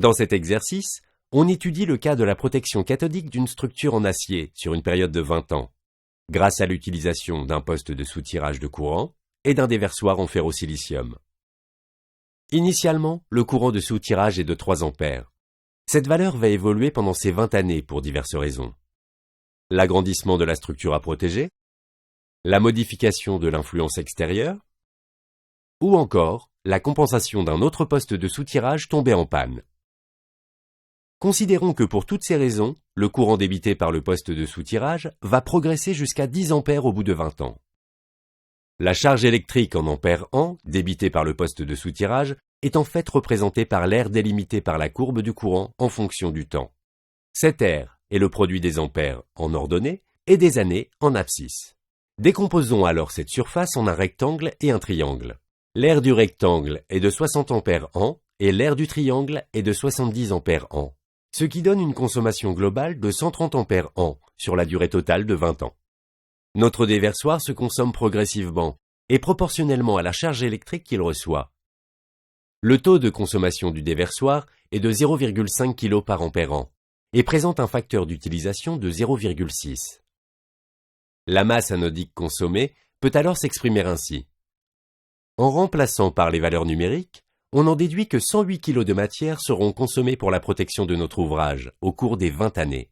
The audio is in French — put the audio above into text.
Dans cet exercice, on étudie le cas de la protection cathodique d'une structure en acier sur une période de 20 ans, grâce à l'utilisation d'un poste de soutirage de courant et d'un déversoir en ferrosilicium. Initialement, le courant de soutirage est de 3 ampères. Cette valeur va évoluer pendant ces 20 années pour diverses raisons. L'agrandissement de la structure à protéger, la modification de l'influence extérieure, ou encore la compensation d'un autre poste de soutirage tombé en panne. Considérons que pour toutes ces raisons, le courant débité par le poste de soutirage va progresser jusqu'à 10 ampères au bout de 20 ans. La charge électrique en ampères an, débitée par le poste de soutirage, est en fait représentée par l'aire délimitée par la courbe du courant en fonction du temps. Cette aire est le produit des ampères en ordonnée et des années en abscisse. Décomposons alors cette surface en un rectangle et un triangle. L'aire du rectangle est de 60 ampères an et l'aire du triangle est de 70 ampères an, ce qui donne une consommation globale de 130 ampères an sur la durée totale de 20 ans. Notre déversoir se consomme progressivement et proportionnellement à la charge électrique qu'il reçoit. Le taux de consommation du déversoir est de 0,5 kg par ampère an et présente un facteur d'utilisation de 0,6. La masse anodique consommée peut alors s'exprimer ainsi. En remplaçant par les valeurs numériques, on en déduit que 108 kg de matière seront consommés pour la protection de notre ouvrage au cours des 20 années.